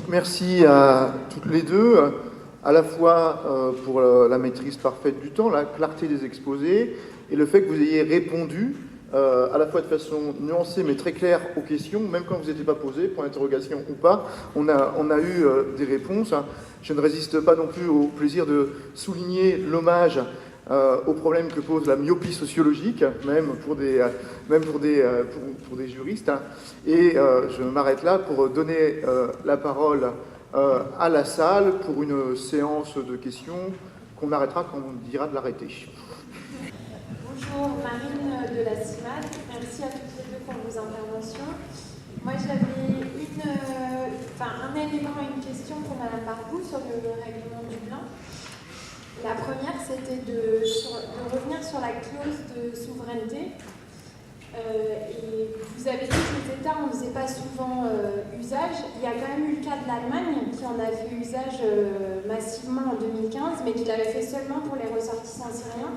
merci à toutes les deux, à la fois pour la maîtrise parfaite du temps, la clarté des exposés, et le fait que vous ayez répondu à la fois de façon nuancée mais très claire aux questions, même quand vous n'étiez pas posé, point d'interrogation ou pas, on a eu des réponses. Je ne résiste pas non plus au plaisir de souligner l'hommage au problème que pose la myopie sociologique, même pour des juristes. Et je m'arrête là pour donner la parole à la salle pour une séance de questions qu'on arrêtera quand on dira de l'arrêter. Bonjour, Marine de la CIMAD. Merci à toutes les deux pour vos interventions. Moi, j'avais un élément et une question pour Madame Barbou sur le règlement Dublin. La première, c'était de revenir sur la clause de souveraineté. Et vous avez dit que les États n'en faisaient pas souvent usage. Il y a quand même eu le cas de l'Allemagne qui en a fait usage massivement en 2015, mais qui l'avait fait seulement pour les ressortissants syriens.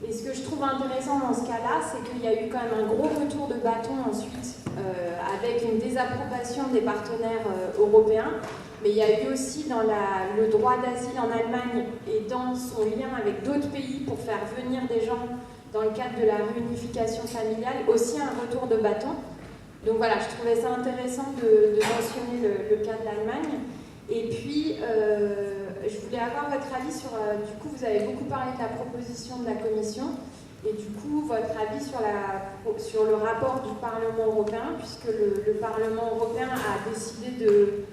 Et ce que je trouve intéressant dans ce cas-là, c'est qu'il y a eu quand même un gros retour de bâton ensuite, avec une désapprobation des partenaires européens. Mais il y a eu aussi dans le droit d'asile en Allemagne et dans son lien avec d'autres pays pour faire venir des gens dans le cadre de la réunification familiale, aussi un retour de bâton. Donc voilà, je trouvais ça intéressant de mentionner le cas de l'Allemagne. Et puis, je voulais avoir votre avis sur... du coup, vous avez beaucoup parlé de la proposition de la Commission, et du coup, votre avis sur le rapport du Parlement européen, puisque le Parlement européen a décidé de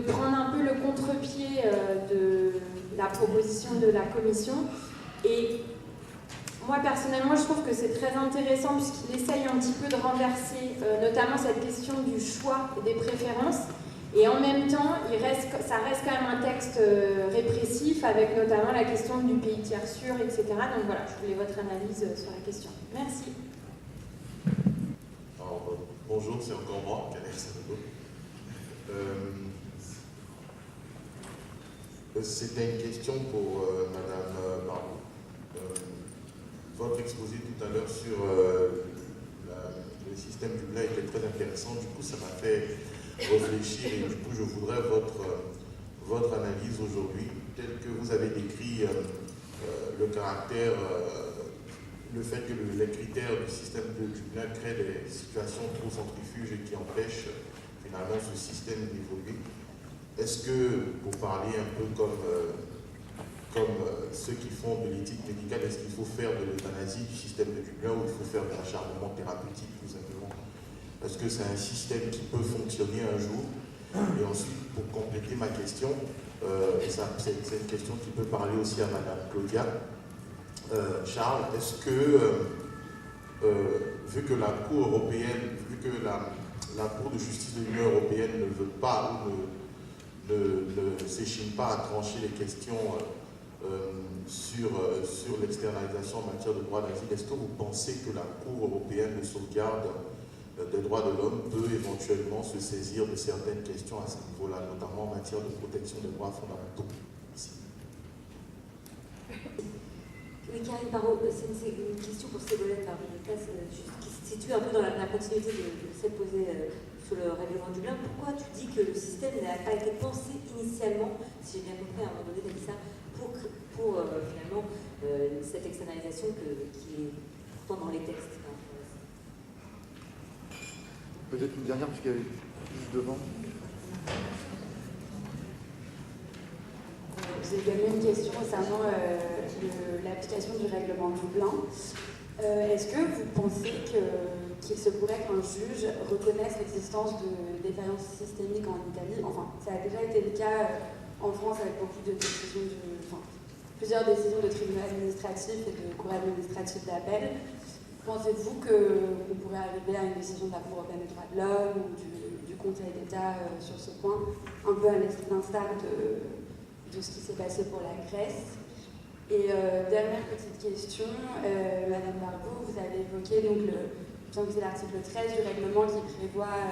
prendre un peu le contre-pied de la proposition de la Commission. Et moi, personnellement, je trouve que c'est très intéressant puisqu'il essaye un petit peu de renverser notamment cette question du choix et des préférences. Et en même temps, ça reste quand même un texte répressif avec notamment la question du pays tiers sûr, etc. Donc voilà, je voulais votre analyse sur la question. Merci. Alors, bonjour, c'est encore moi, Kader Sanogo. C'était une question pour Madame Barbou. Votre exposé tout à l'heure sur le système Dublin était très intéressant. Du coup, ça m'a fait réfléchir et du coup, je voudrais votre analyse aujourd'hui, telle que vous avez décrit le caractère, le fait que les critères du système de Dublin créent des situations trop centrifuges et qui empêchent finalement ce système d'évoluer. Est-ce que, pour parler un peu comme ceux qui font de l'éthique médicale, est-ce qu'il faut faire de l'euthanasie du système de Dublin ou il faut faire de l'acharnement thérapeutique tout simplement? Parce que c'est un système qui peut fonctionner un jour. Et ensuite, pour compléter ma question, c'est une question qui peut parler aussi à Madame Claudia. Charles, est-ce que, vu que la Cour européenne, vu que la Cour de justice de l'Union européenne ne veut pas ou ne s'échine pas à trancher les questions sur l'externalisation en matière de droit d'asile, est-ce que vous pensez que la Cour européenne de sauvegarde des droits de l'homme peut éventuellement se saisir de certaines questions à ce niveau-là, notamment en matière de protection des droits fondamentaux? Merci. Oui, Karine Parot, c'est une question pour Ségolène qui se situe un peu dans la continuité de celle posée sur le règlement Dublin. Pourquoi tu dis que le système n'a pas été pensé initialement, si j'ai bien compris, à un moment donné, tu as dit ça, pour finalement cette externalisation qui est pourtant dans les textes? Peut-être une dernière, puisqu'il y avait juste devant. J'ai également une question concernant l'application du règlement Dublin. Est-ce que vous pensez qu'il se pourrait qu'un juge reconnaisse l'existence de défaillances systémiques en Italie? Enfin, ça a déjà été le cas en France avec beaucoup de décisions plusieurs décisions de tribunaux administratifs et de cours administratifs d'appel. Pensez-vous qu'on pourrait arriver à une décision de la Cour européenne des droits de l'homme ou du Conseil d'État sur ce point, un peu à l'instar de ce qui s'est passé pour la Grèce? Et dernière petite question, Madame Barbou, vous avez évoqué donc c'est l'article 13 du règlement qui prévoit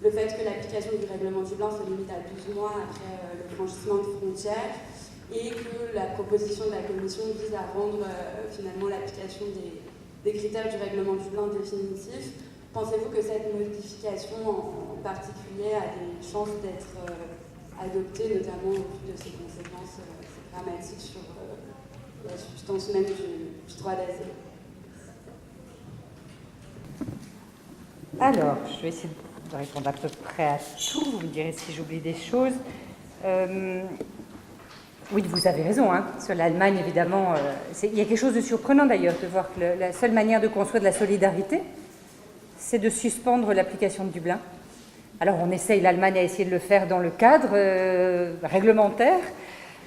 le fait que l'application du règlement Dublin se limite à 12 mois après le franchissement de frontières et que la proposition de la Commission vise à rendre finalement l'application des critères du règlement Dublin définitif. Pensez-vous que cette modification en particulier a des chances d'être adopter, notamment au vu de ses conséquences dramatiques sur la substance même du droit d'asile. Alors, je vais essayer de répondre à peu près à tout. Vous me direz si j'oublie des choses. Oui, vous avez raison. Hein. Sur l'Allemagne, évidemment, il y a quelque chose de surprenant d'ailleurs de voir que la seule manière de construire de la solidarité, c'est de suspendre l'application de Dublin. Alors, l'Allemagne a essayé de le faire dans le cadre réglementaire,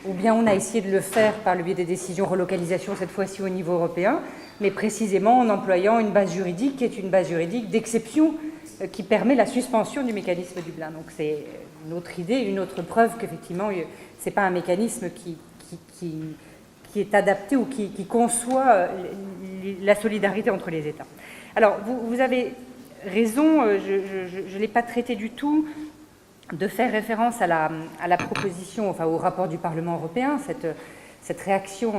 ou bien on a essayé de le faire par le biais des décisions relocalisation, cette fois-ci au niveau européen, mais précisément en employant une base juridique qui est une base juridique d'exception qui permet la suspension du mécanisme Dublin. Donc c'est une autre idée, une autre preuve qu'effectivement, ce n'est pas un mécanisme qui est adapté ou qui conçoit la solidarité entre les États. Alors, vous avez raison, je ne l'ai pas traité du tout, de faire référence à la proposition, enfin au rapport du Parlement européen, cette réaction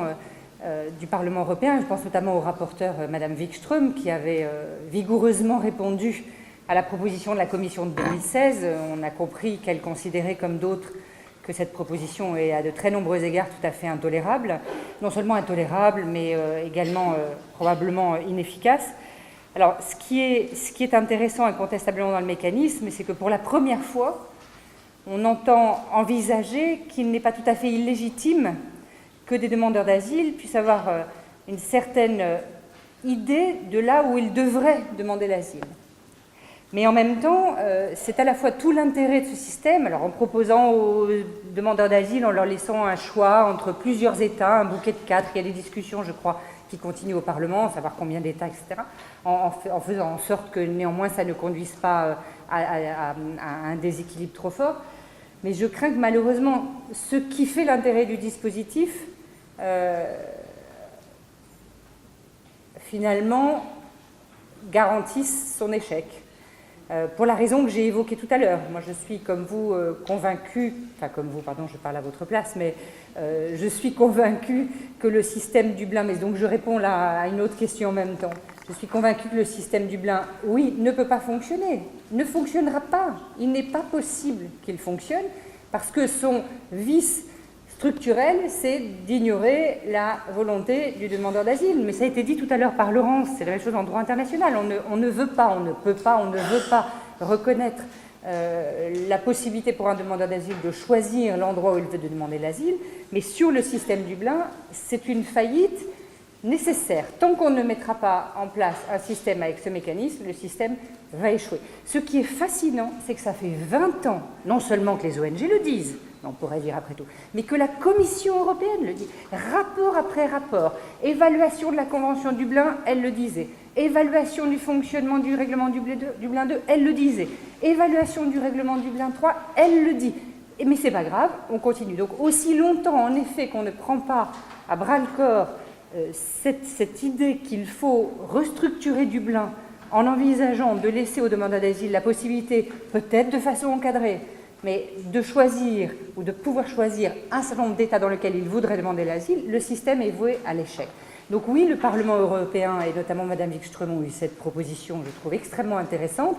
du Parlement européen. Je pense notamment au rapporteur Madame Wikström qui avait vigoureusement répondu à la proposition de la Commission de 2016. On a compris qu'elle considérait comme d'autres que cette proposition est à de très nombreux égards tout à fait intolérable. Non seulement intolérable, mais également probablement inefficace. Alors, ce qui est intéressant incontestablement dans le mécanisme, c'est que pour la première fois, on entend envisager qu'il n'est pas tout à fait illégitime que des demandeurs d'asile puissent avoir une certaine idée de là où ils devraient demander l'asile. Mais en même temps, c'est à la fois tout l'intérêt de ce système, alors en proposant aux demandeurs d'asile, en leur laissant un choix entre plusieurs États, un bouquet de 4, il y a des discussions, je crois, qui continuent au Parlement, savoir combien d'États, etc., en faisant en sorte que néanmoins ça ne conduise pas à un déséquilibre trop fort. Mais je crains que malheureusement, ce qui fait l'intérêt du dispositif, finalement, garantisse son échec. Pour la raison que j'ai évoquée tout à l'heure. Moi, je suis comme vous convaincue, enfin comme vous, pardon, je parle à votre place, mais je suis convaincue que le système Dublin, mais donc je réponds là à une autre question en même temps, je suis convaincue que le système Dublin, oui, ne peut pas fonctionner, ne fonctionnera pas. Il n'est pas possible qu'il fonctionne parce que son vice structurel, c'est d'ignorer la volonté du demandeur d'asile. Mais ça a été dit tout à l'heure par Laurence, c'est la même chose en droit international. On ne veut pas, on ne peut pas, on ne veut pas reconnaître la possibilité pour un demandeur d'asile de choisir l'endroit où il veut demander l'asile. Mais sur le système Dublin, c'est une faillite nécessaire. Tant qu'on ne mettra pas en place un système avec ce mécanisme, le système va échouer. Ce qui est fascinant, c'est que ça fait 20 ans, non seulement que les ONG le disent, on pourrait dire après tout, mais que la Commission européenne le dit, rapport après rapport, évaluation de la Convention Dublin, elle le disait, évaluation du fonctionnement du règlement Dublin 2, elle le disait, évaluation du règlement Dublin 3, elle le dit. Mais c'est pas grave, on continue. Donc aussi longtemps, en effet, qu'on ne prend pas à bras-le-corps cette idée qu'il faut restructurer Dublin en envisageant de laisser aux demandeurs d'asile la possibilité, peut-être de façon encadrée, mais de choisir ou de pouvoir choisir un certain nombre d'États dans lesquels ils voudraient demander l'asile, le système est voué à l'échec. Donc oui, le Parlement européen et notamment Mme Wikström ont eu cette proposition, je trouve extrêmement intéressante.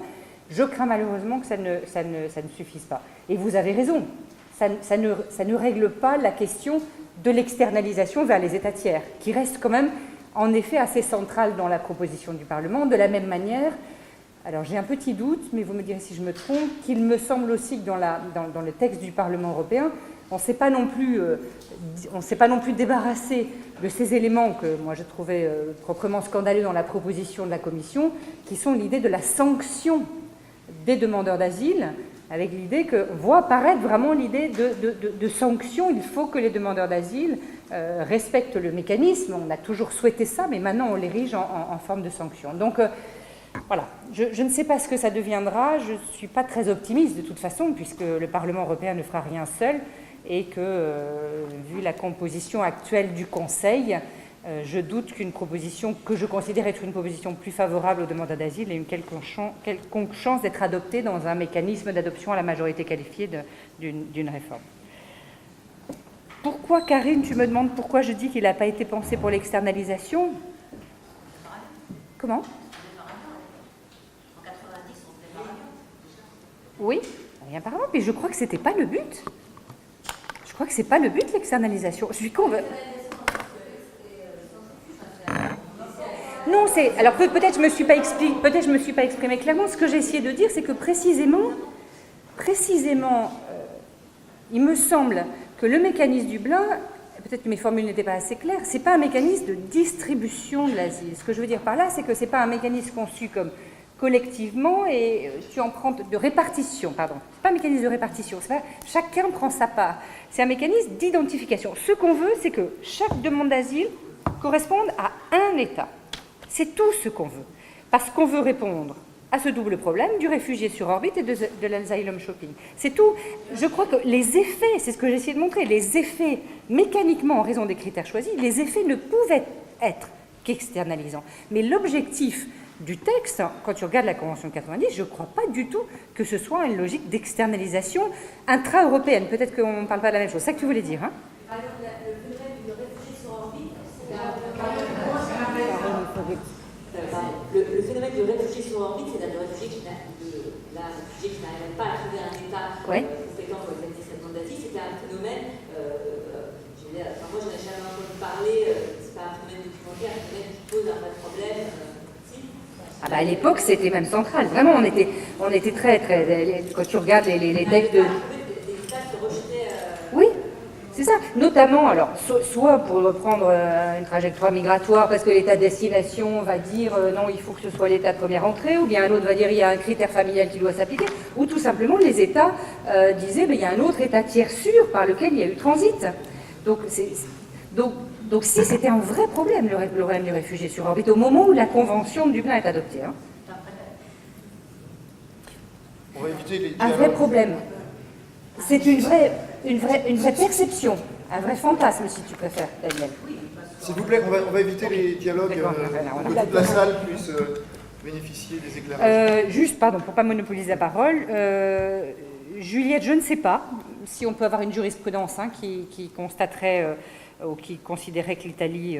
Je crains malheureusement que ça ne suffise pas. Et vous avez raison, ça ne règle pas la question de l'externalisation vers les États tiers, qui reste quand même en effet assez centrale dans la proposition du Parlement, de la même manière. Alors j'ai un petit doute, mais vous me direz si je me trompe, qu'il me semble aussi que dans le texte du Parlement européen, on ne s'est pas non plus débarrassé de ces éléments que moi je trouvais proprement scandaleux dans la proposition de la Commission, qui sont l'idée de la sanction des demandeurs d'asile, avec l'idée que voit apparaître vraiment l'idée de sanction. Il faut que les demandeurs d'asile respectent le mécanisme. On a toujours souhaité ça, mais maintenant on l'érige en forme de sanction. Donc voilà, je ne sais pas ce que ça deviendra. Je ne suis pas très optimiste de toute façon, puisque le Parlement européen ne fera rien seul et que, vu la composition actuelle du Conseil, je doute qu'une proposition que je considère être une proposition plus favorable aux demandeurs d'asile ait une quelconque chance d'être adoptée dans un mécanisme d'adoption à la majorité qualifiée d'une réforme. Pourquoi, Karine, tu me demandes pourquoi je dis qu'il n'a pas été pensé pour l'externalisation? Comment? Oui, apparemment, mais je crois que ce n'était pas le but. crois que ce n'est pas le but, l'externalisation. Je suis convaincue. Non, c'est... Alors peut-être je me suis pas exprimée clairement. Ce que j'ai essayé de dire, c'est que précisément, il me semble que le mécanisme Dublin, peut-être que mes formules n'étaient pas assez claires, c'est pas un mécanisme de distribution de l'asile. Ce que je veux dire par là, c'est que c'est pas un mécanisme conçu comme collectivement et tu en prends de répartition, pardon. C'est pas un mécanisme de répartition, c'est pas chacun prend sa part. C'est un mécanisme d'identification. Ce qu'on veut, c'est que chaque demande d'asile corresponde à un État. C'est tout ce qu'on veut. Parce qu'on veut répondre à ce double problème du réfugié sur orbite et de l'asylum shopping. C'est tout. Je crois que les effets, c'est ce que j'ai essayé de montrer, les effets mécaniquement en raison des critères choisis, les effets ne pouvaient être qu'externalisants. Mais l'objectif du texte, quand tu regardes la Convention de 90, je ne crois pas du tout que ce soit une logique d'externalisation intra-européenne. Peut-être qu'on ne parle pas de la même chose. C'est ça que tu voulais dire, hein? Par exemple, le phénomène du réfugié sur orbite, le phénomène du réfugié sur orbite, c'est-à-dire le réfugié qui n'arrive pas à trouver un État compétent pour examiner cette demande d'asile, c'était un phénomène, moi je n'ai jamais entendu parler, c'est pas un phénomène documentaire, un phénomène qui pose un vrai problème. Ah bah à l'époque, c'était même central. Vraiment, on était très, quand tu regardes les textes de... Oui, c'est ça. Notamment, alors, soit pour reprendre une trajectoire migratoire, parce que l'État de destination va dire non, il faut que ce soit l'État de première entrée, ou bien un autre va dire il y a un critère familial qui doit s'appliquer, ou tout simplement les États disaient il y a un autre État tiers sûr par lequel il y a eu transit. Donc si c'était un vrai problème, le problème du réfugié sur orbite, au moment où la Convention de Dublin est adoptée. Hein. On va éviter les un vrai problème. C'est une vraie perception, un vrai fantasme, si tu préfères, Daniel. S'il vous plaît, on va éviter les dialogues pour que toute la salle puisse bénéficier des éclairages. Juste, pardon, pour ne pas monopoliser la parole, Juliette, je ne sais pas si on peut avoir une jurisprudence qui constaterait ou qui considérait que l'Italie,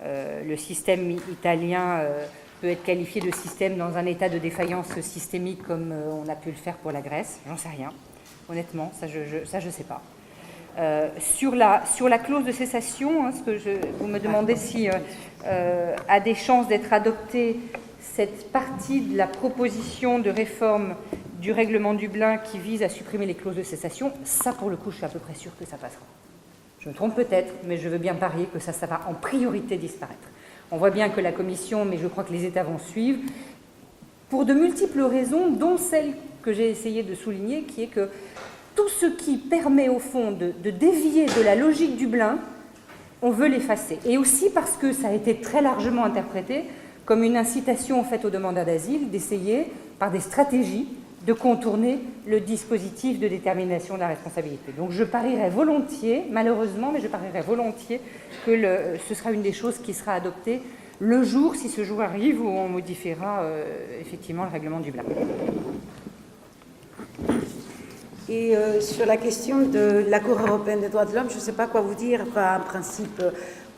le système italien peut être qualifié de système dans un état de défaillance systémique comme on a pu le faire pour la Grèce. J'en sais rien, honnêtement, ça je sais pas. Sur la clause de cessation, hein, vous me demandez si a des chances d'être adoptée cette partie de la proposition de réforme du règlement Dublin qui vise à supprimer les clauses de cessation. Ça, pour le coup, je suis à peu près sûre que ça passera. Je me trompe peut-être, mais je veux bien parier que ça va en priorité disparaître. On voit bien que la Commission, mais je crois que les États vont suivre, pour de multiples raisons, dont celle que j'ai essayé de souligner, qui est que tout ce qui permet au fond de dévier de la logique Dublin, on veut l'effacer. Et aussi parce que ça a été très largement interprété comme une incitation faite aux demandeurs d'asile d'essayer, par des stratégies, de contourner le dispositif de détermination de la responsabilité. Donc je parierais volontiers, malheureusement, mais je parierais volontiers que ce sera une des choses qui sera adoptée le jour, si ce jour arrive, où on modifiera effectivement le règlement Dublin. Et sur la question de la Cour européenne des droits de l'homme, je ne sais pas quoi vous dire. Enfin, en principe,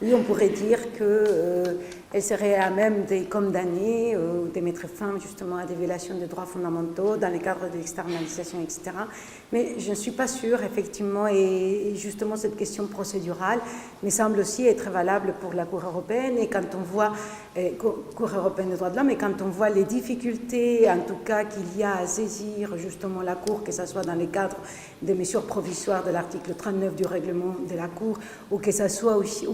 oui, on pourrait dire qu'elle serait à même de condamner ou de mettre fin justement à des violations des droits fondamentaux dans le cadre de l'externalisation, etc. Mais je ne suis pas sûre, effectivement, et justement cette question procédurale me semble aussi être valable pour la Cour européenne. Et quand on voit, Cour européenne des droits de l'homme, et quand on voit les difficultés, en tout cas, qu'il y a à saisir justement la Cour, que ce soit dans le cadre des mesures provisoires de l'article 39 du règlement de la Cour, ou que ce soit aussi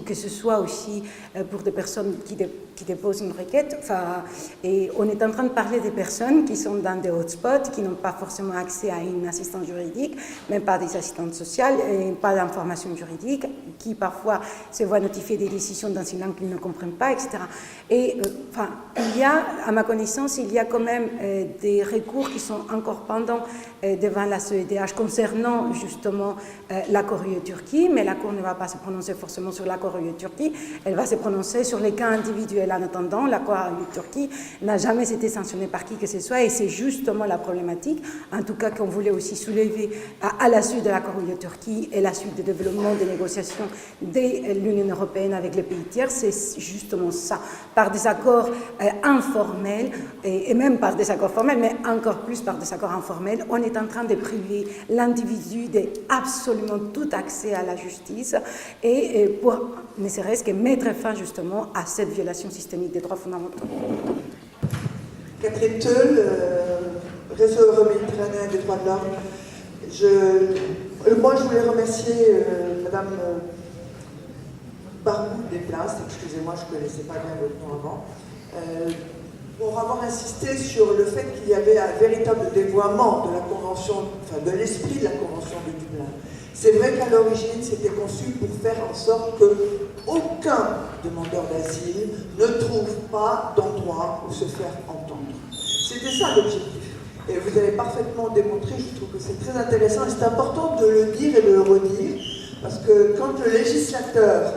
pour des personnes qui déposent une requête. Enfin, et on est en train de parler des personnes qui sont dans des hotspots, qui n'ont pas forcément accès à une assistance juridique, même pas des assistantes sociales, et pas d'informations juridiques, qui parfois se voient notifier des décisions dans une langue qu'ils ne comprennent pas, etc. Et enfin, à ma connaissance, il y a quand même des recours qui sont encore pendants devant la CEDH concernant justement l'accord UE-Turquie, mais la Cour ne va pas se prononcer forcément sur l'accord UE-Turquie. Turquie, elle va se prononcer sur les cas individuels. En attendant, l'accord avec Turquie n'a jamais été sanctionné par qui que ce soit, et c'est justement la problématique, en tout cas qu'on voulait aussi soulever à la suite de l'accord avec la Turquie et la suite du développement des négociations de l'Union européenne avec les pays tiers, c'est justement ça. Par des accords informels, et même par des accords formels, mais encore plus par des accords informels, on est en train de priver l'individu d'absolument tout accès à la justice, et pour ne serait-ce que mettre fin justement à cette violation systémique des droits fondamentaux. Catherine Teul, Réseau euro-méditerranéen des droits de l'homme. Moi, je voulais remercier Madame Barbou des Places, excusez-moi, je ne connaissais pas bien votre nom avant, pour avoir insisté sur le fait qu'il y avait un véritable dévoiement de la Convention, enfin de l'esprit de la Convention de Dublin. C'est vrai qu'à l'origine, c'était conçu pour faire en sorte qu'aucun demandeur d'asile ne trouve pas d'endroit où se faire entendre. C'était ça l'objectif. Et vous avez parfaitement démontré, je trouve que c'est très intéressant, et c'est important de le dire et de le redire, parce que quand le législateur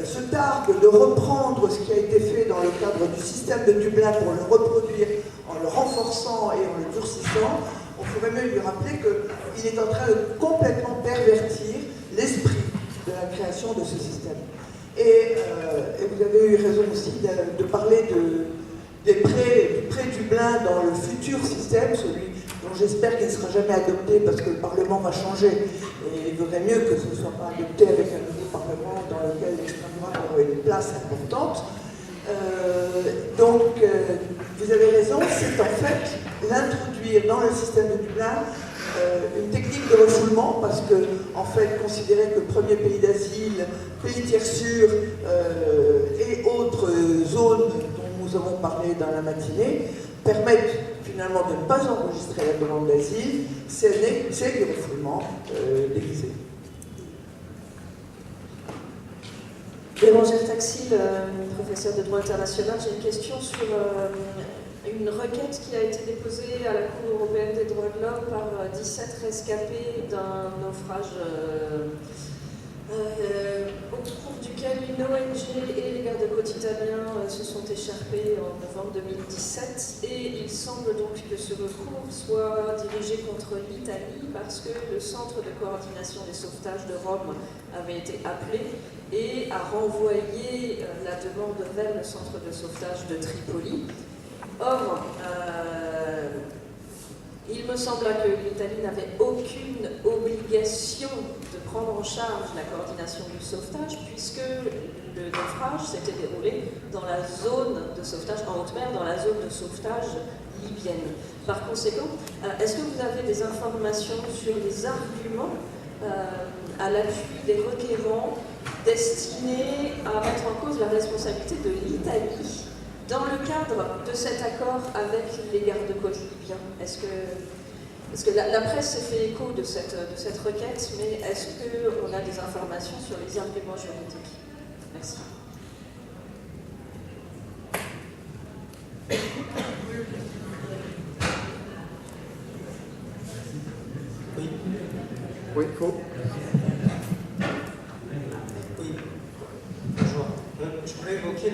se targue de reprendre ce qui a été fait dans le cadre du système de Dublin pour le reproduire en le renforçant et en le durcissant, on pourrait même lui rappeler qu'il est en train de complètement pervertir l'esprit de la création de ce système. Et vous avez eu raison aussi de parler du prêt Dublin dans le futur système, celui dont j'espère qu'il ne sera jamais adopté parce que le Parlement va changer. Et il vaudrait mieux que ce ne soit pas adopté avec un nouveau Parlement dans lequel l'extrême droite aurait une place importante. Donc, vous avez raison, c'est en fait l'introduire dans le système de Dublin une technique de refoulement, parce que, en fait, considérer que le premier pays d'asile, pays tiers sûr et autres zones dont nous avons parlé dans la matinée permettent finalement de ne pas enregistrer la demande d'asile, c'est du refoulement déguisé. Bérangère Taxil, professeure de droit international, j'ai une question sur une requête qui a été déposée à la Cour européenne des droits de l'homme par 17 rescapés d'un naufrage au cours duquel une ONG et les gardes-côtes italiens se sont écharpés en novembre 2017, et il semble donc que ce recours soit dirigé contre l'Italie parce que le centre de coordination des sauvetages de Rome avait été appelé et a renvoyé la demande vers le centre de sauvetage de Tripoli. Or, il me semble que l'Italie n'avait aucune obligation de prendre en charge la coordination du sauvetage, puisque le naufrage s'était déroulé dans la zone de sauvetage, en haute mer, dans la zone de sauvetage libyenne. Par conséquent, est-ce que vous avez des informations sur les arguments à l'appui des requérants destinés à mettre en cause la responsabilité de l'Italie dans le cadre de cet accord avec les gardes-côtes libyens? Est-ce que la presse s'est fait écho de cette requête, mais est-ce qu'on a des informations sur les arguments juridiques? Merci. Oui. Oui, Faux. Oui. Bonjour. Je voulais évoquer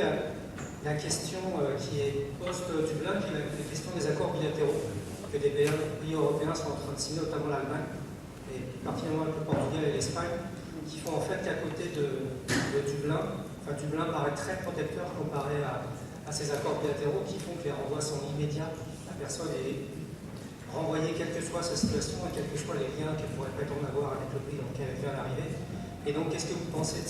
la question qui est post-Dublin, qui est la question des accords bilatéraux que des pays européens sont en train de signer, notamment l'Allemagne, et particulièrement le Portugal et l'Espagne, qui font en fait qu'à côté de Dublin, Dublin paraît très protecteur comparé à ces accords bilatéraux qui font que les renvois sont immédiats. La personne est renvoyée quelle que soit sa situation et quels que soient les liens qu'elle pourrait prétendre avoir avec le pays dans lequel elle vient d'arriver. Et donc, qu'est-ce que vous pensez de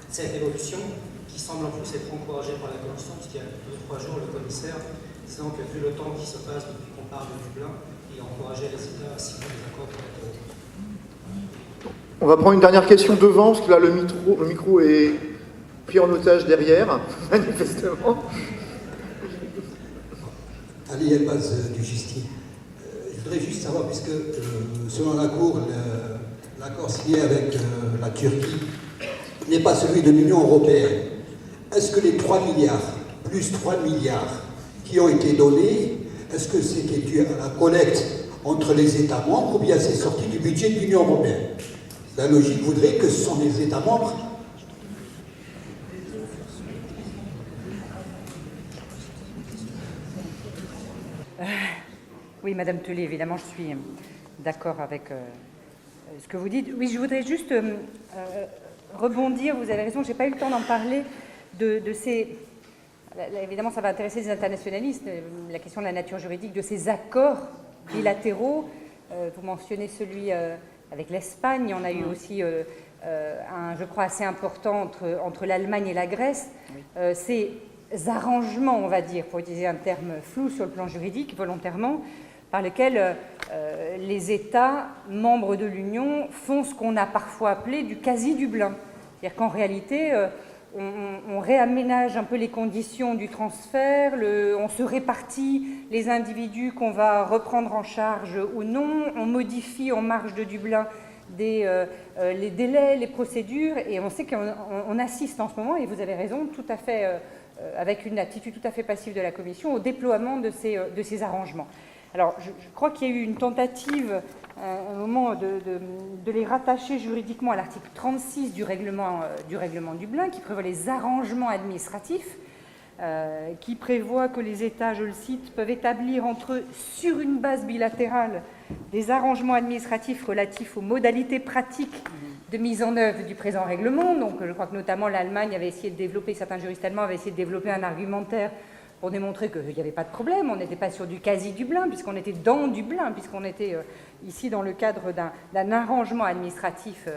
cette évolution qui semble en plus être encouragée par la Commission, puisqu'il y a 2 ou 3 jours, le commissaire disant que vu le temps qui se passe depuis qu'on parle de Dublin, il a encouragé les États à signer des accords bilatéraux. On va prendre une dernière question devant, parce que là, le micro est pris en otage derrière, manifestement. Ali Elbaz du Gisti. Je voudrais juste savoir, puisque selon la Cour, l'accord signé avec la Turquie n'est pas celui de l'Union européenne. Est-ce que les 3 milliards, plus 3 milliards qui ont été donnés, est-ce que c'était dû à la collecte entre les États membres ou bien c'est sorti du budget de l'Union européenne? La logique voudrait que ce sont les États membres Oui, Madame Tellier, évidemment, je suis d'accord avec ce que vous dites. Oui, je voudrais juste rebondir, vous avez raison, je n'ai pas eu le temps d'en parler, de ces... Là, évidemment, ça va intéresser les internationalistes, la question de la nature juridique de ces accords bilatéraux. Vous mentionnez celui avec l'Espagne, il y en a eu aussi un, je crois, assez important entre l'Allemagne et la Grèce. Oui. Ces arrangements, on va dire, pour utiliser un terme flou sur le plan juridique, volontairement, par lesquels les États membres de l'Union font ce qu'on a parfois appelé du quasi-Dublin. C'est-à-dire qu'en réalité, on réaménage un peu les conditions du transfert, on se répartit les individus qu'on va reprendre en charge ou non, on modifie en marge de Dublin les délais, les procédures, et on sait qu'on assiste en ce moment, et vous avez raison, tout à fait, avec une attitude tout à fait passive de la Commission, au déploiement de ces arrangements. Alors, je crois qu'il y a eu une tentative, à un moment, de les rattacher juridiquement à l'article 36 du règlement Dublin, qui prévoit les arrangements administratifs, qui prévoit que les États, je le cite, peuvent établir entre eux, sur une base bilatérale, des arrangements administratifs relatifs aux modalités pratiques de mise en œuvre du présent règlement. Donc, je crois que notamment l'Allemagne avait essayé de développer, certains juristes allemands avaient essayé de développer un argumentaire pour démontrer qu'il n'y avait pas de problème, on n'était pas sur du quasi-Dublin, puisqu'on était dans Dublin, puisqu'on était ici dans le cadre d'un arrangement administratif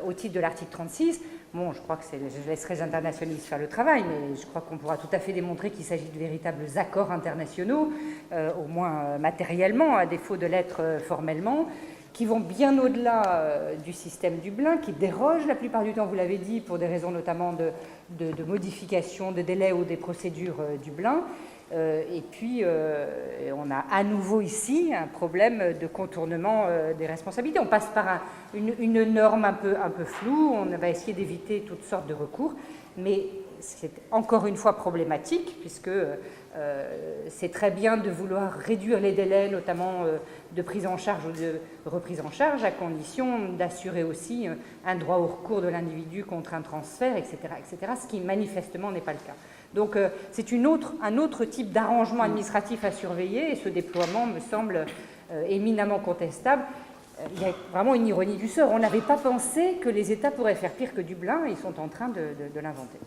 au titre de l'article 36. Bon, je crois que je laisserai les internationalistes faire le travail, mais je crois qu'on pourra tout à fait démontrer qu'il s'agit de véritables accords internationaux, au moins matériellement, à défaut de l'être formellement, qui vont bien au-delà du système Dublin, qui dérogent la plupart du temps, vous l'avez dit, pour des raisons notamment de modification, de délai ou des procédures Dublin. Et puis, on a à nouveau ici un problème de contournement des responsabilités. On passe par une norme un peu floue, on va essayer d'éviter toutes sortes de recours, mais c'est encore une fois problématique, puisque c'est très bien de vouloir réduire les délais, notamment de prise en charge ou de reprise en charge, à condition d'assurer aussi un droit au recours de l'individu contre un transfert, etc., ce qui manifestement n'est pas le cas. Donc c'est un autre type d'arrangement administratif à surveiller, et ce déploiement me semble éminemment contestable. Il y a vraiment une ironie du sort. On n'avait pas pensé que les États pourraient faire pire que Dublin, ils sont en train de l'inventer.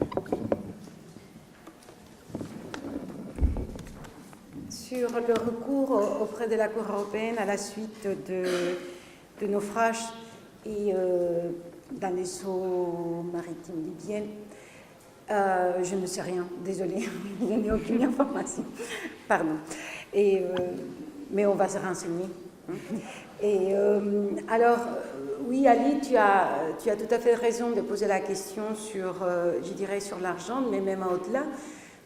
Sur le recours auprès de la Cour européenne à la suite de naufrages et dans les eaux maritimes libyennes, je ne sais rien, désolée, je n'ai aucune information. Pardon. Mais on va se renseigner. Et alors, oui, Ali, tu as tout à fait raison de poser la question sur, je dirais, sur l'argent, mais même au-delà,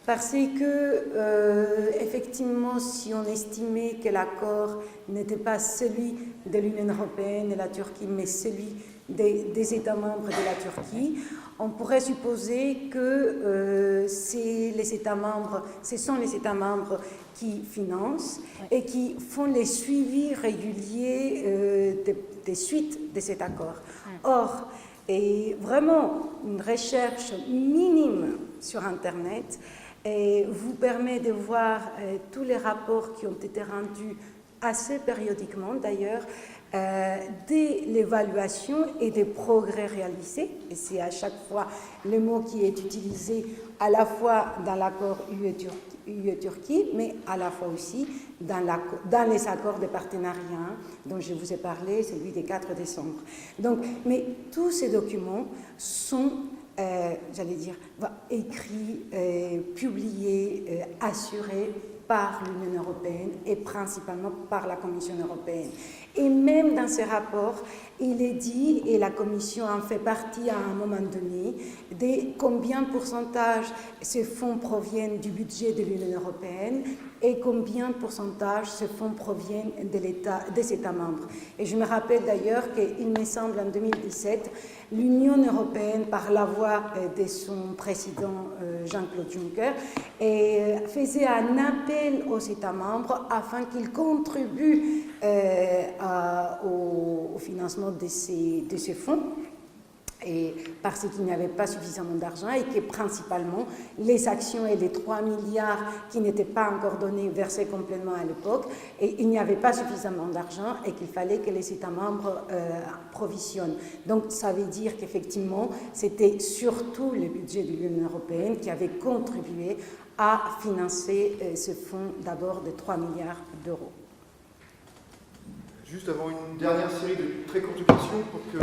parce que, effectivement, si on estimait que l'accord n'était pas celui de l'Union européenne et la Turquie, mais celui des États membres de la Turquie, on pourrait supposer que ce sont les États membres qui financent et qui font les suivis réguliers des suites de cet accord. Or, et vraiment, une recherche minime sur Internet vous permet de voir tous les rapports qui ont été rendus assez périodiquement d'ailleurs, de l'évaluation et des progrès réalisés, et c'est à chaque fois le mot qui est utilisé à la fois dans l'accord UE-Turquie, mais à la fois aussi dans les accords de partenariat dont je vous ai parlé, celui des 4 décembre. Donc, mais tous ces documents sont j'allais dire, écrits, publiés, assurés par l'Union européenne et principalement par la Commission européenne. Et même dans ces rapports, il est dit, et la Commission en fait partie à un moment donné, de combien de pourcentage ces fonds proviennent du budget de l'Union européenne et combien de pourcentage ces fonds proviennent des États membres. Et je me rappelle d'ailleurs qu'il me semble en 2017, l'Union européenne, par la voix de son président Jean-Claude Juncker, faisait un appel aux États membres afin qu'ils contribuent au financement de ces fonds. Et parce qu'il n'y avait pas suffisamment d'argent et que principalement les actions et les 3 milliards qui n'étaient pas encore donnés, versés complètement à l'époque, et il n'y avait pas suffisamment d'argent et qu'il fallait que les États membres provisionnent. Donc ça veut dire qu'effectivement, c'était surtout le budget de l'Union européenne qui avait contribué à financer ce fonds d'abord de 3 milliards d'euros. Juste avant une dernière série de très courtes questions pour que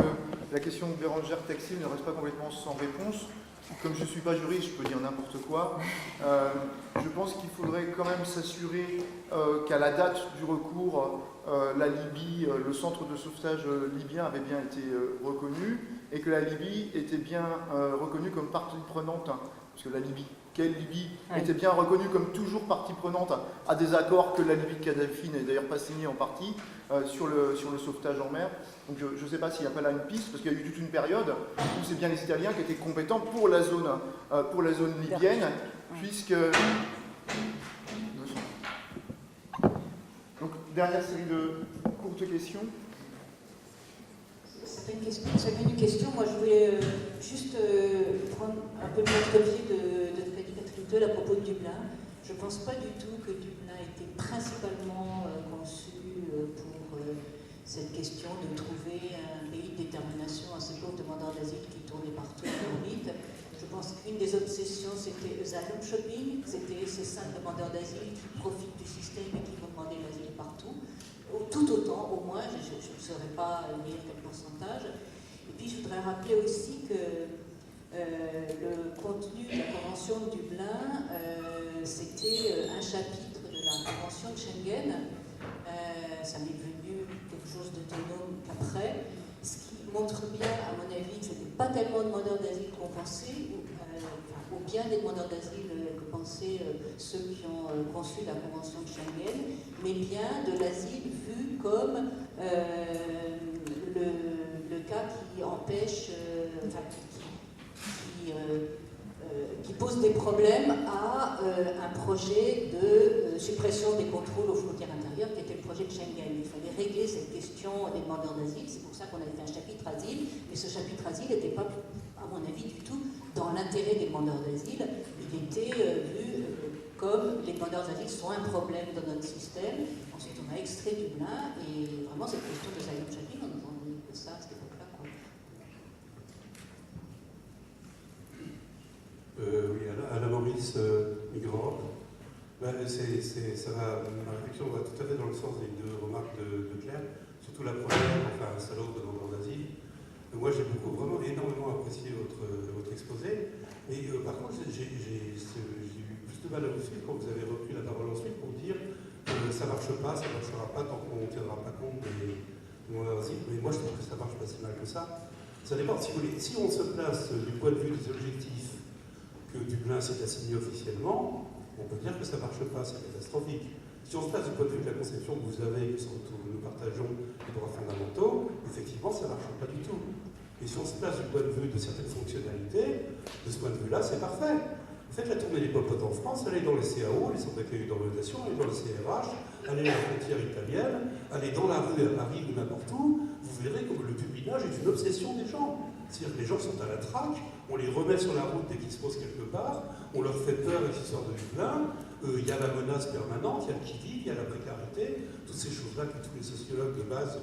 la question de Bérangère Taxil ne reste pas complètement sans réponse. Comme je ne suis pas juriste, je peux dire n'importe quoi. Je pense qu'il faudrait quand même s'assurer qu'à la date du recours, la Libye, le centre de sauvetage libyen avait bien été reconnu et que la Libye était bien reconnue comme partie prenante, parce que la Libye, quelle Libye, était bien reconnue comme toujours partie prenante à des accords que la Libye de Kadhafi n'a d'ailleurs pas signé en partie sur le sauvetage en mer. Donc je ne sais pas s'il n'y a pas là une piste, parce qu'il y a eu toute une période où c'est bien les Italiens qui étaient compétents pour la zone libyenne, puisque... Donc, dernière série de courtes questions. C'est pas une question. Moi, je voulais juste prendre un peu l'entreprise de Catherine Teul à propos de Dublin. Je ne pense pas du tout que Dublin était principalement conçu pour cette question de trouver un pays de détermination à ces pauvres demandeurs d'asile qui tournaient partout en orbite. Je pense qu'une des obsessions, c'était asylum shopping, c'était ces 5 demandeurs d'asile qui profitent du système et qui vont demander l'asile partout. Tout autant, au moins, je ne saurais pas dire quel pourcentage. Et puis, je voudrais rappeler aussi que le contenu de la Convention de Dublin, c'était un chapitre de la Convention de Schengen. Ça m'est devenu quelque chose d'autonome qu'après. Ce qui montre bien, à mon avis, que ce n'était pas tellement demandeurs d'asile qu'on pensait, ou bien des demandeurs d'asile que pensaient ceux qui ont conçu la Convention de Schengen, mais bien de l'asile vu comme le cas qui empêche, qui pose des problèmes à un projet de suppression des contrôles aux frontières intérieures, qui était le projet de Schengen. Il fallait régler cette question des demandeurs d'asile, c'est pour ça qu'on avait fait un chapitre asile, mais ce chapitre asile n'était pas, à mon avis, du tout dans l'intérêt des demandeurs d'asile. Il était vu comme les demandeurs d'asile sont un problème dans notre système. Ensuite, on a extrait Dublin, et vraiment cette question de asylum shopping, on n'entend que ça à cette époque-là. Oui, Alain Maurice, migrant. Ma réflexion va tout à fait dans le sens des 2 remarques de Claire, surtout la première, enfin, un salaud de demandeur d'asile. Moi, j'ai vraiment énormément apprécié votre exposé, mais par contre, j'ai eu plus de mal à vous suivre quand vous avez repris la parole ensuite pour dire ça ne marche pas, ça ne marchera pas tant qu'on ne tiendra pas compte des demandeurs d'asile. Mais moi, je trouve que ça marche pas si mal que ça. Ça dépend, si vous voulez, si on se place du point de vue des objectifs que Dublin s'est assigné officiellement, on peut dire que ça ne marche pas, c'est catastrophique. Si on se place du point de vue de la conception que vous avez, que nous partageons les droits fondamentaux, effectivement, ça ne marche pas du tout. Et si on se place du point de vue de certaines fonctionnalités, de ce point de vue-là, c'est parfait. Faites la tournée des popotes en France, allez dans les CAO, les centres d'accueil d'orientation, allez dans le CRH, allez à la frontière italienne, allez dans la rue à Paris ou n'importe où, vous verrez que le tubinage est une obsession des gens. C'est-à-dire que les gens sont à la traque, on les remet sur la route dès qu'ils se posent quelque part, on leur fait peur avec l'histoire de Dublin, il y a la menace permanente, il y a le qui-vive, il y a la précarité, toutes ces choses-là que tous les sociologues de base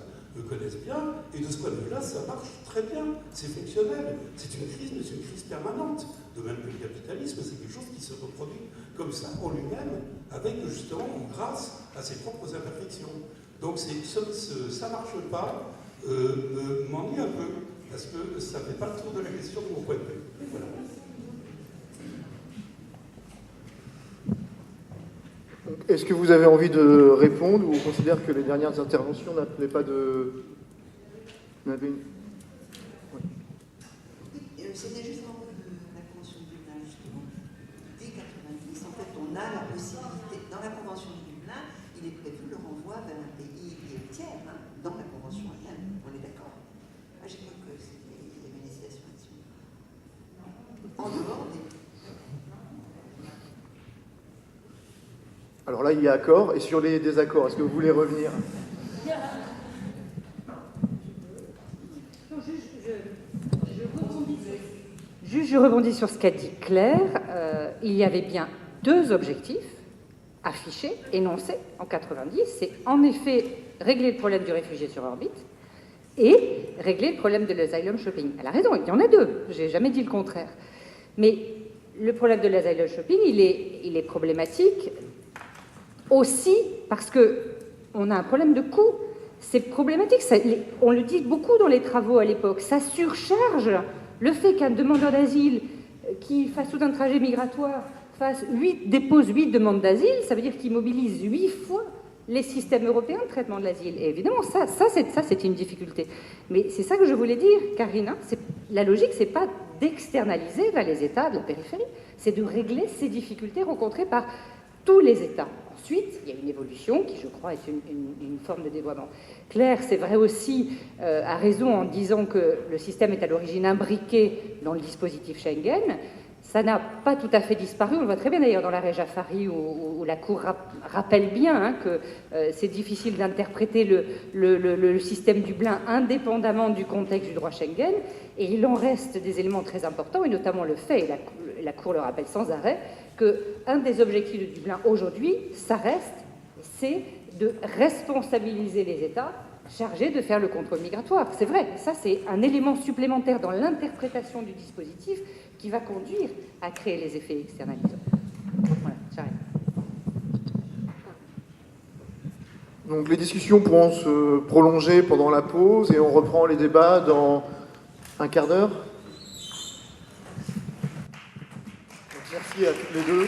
connaissent bien, et de ce point de vue-là, ça marche très bien, c'est fonctionnel, c'est une crise, mais c'est une crise permanente. De même que le capitalisme, c'est quelque chose qui se reproduit comme ça en lui-même, avec justement, grâce à ses propres imperfections. Donc ça ne marche pas, m'ennuie un peu, parce que ça ne fait pas le tour de la question de mon point de vue. Voilà. Est-ce que vous avez envie de répondre ou on considère que les dernières interventions n'appelaient pas de... C'était juste en haut de la Convention de Dublin, justement. Dès 90, en fait, on a la possibilité, dans la Convention de Dublin, il est prévu le renvoi vers un pays tiers, dans la Convention elle-même. On est d'accord? Moi, j'ai cru que il y avait une hésitation là-dessus. En dehors des... Alors là, il y a accord. Et sur les désaccords, est-ce que vous voulez revenir? Je Juste, je rebondis sur ce qu'a dit Claire. Il y avait bien 2 objectifs affichés, énoncés en 90. C'est en effet régler le problème du réfugié sur orbite et régler le problème de l'asylum shopping. Elle a raison, il y en a 2. J'ai jamais dit le contraire. Mais le problème de l'asylum shopping, il est problématique aussi parce qu'on a un problème de coût. C'est problématique, on le dit beaucoup dans les travaux à l'époque, ça surcharge le fait qu'un demandeur d'asile qui fasse tout un trajet migratoire dépose 8 demandes d'asile, ça veut dire qu'il mobilise 8 fois les systèmes européens de traitement de l'asile. Et évidemment, ça c'est une difficulté. Mais c'est ça que je voulais dire, Karine. La logique, c'est pas d'externaliser vers les États de la périphérie, c'est de régler ces difficultés rencontrées par tous les États. Ensuite, il y a une évolution qui, je crois, est une forme de dévoiement. Claire, c'est vrai aussi, a raison en disant que le système est à l'origine imbriqué dans le dispositif Schengen. Ça n'a pas tout à fait disparu. On le voit très bien d'ailleurs dans l'arrêt Jaffari où la Cour rappelle bien que c'est difficile d'interpréter le système Dublin indépendamment du contexte du droit Schengen. Et il en reste des éléments très importants, et notamment le fait, et la Cour le rappelle sans arrêt, qu'un des objectifs de Dublin aujourd'hui, ça reste, c'est de responsabiliser les États chargés de faire le contrôle migratoire. C'est vrai, ça c'est un élément supplémentaire dans l'interprétation du dispositif qui va conduire à créer les effets externalisants. Voilà, j'arrête. Donc les discussions pourront se prolonger pendant la pause et on reprend les débats dans un quart d'heure. Merci à toutes les deux.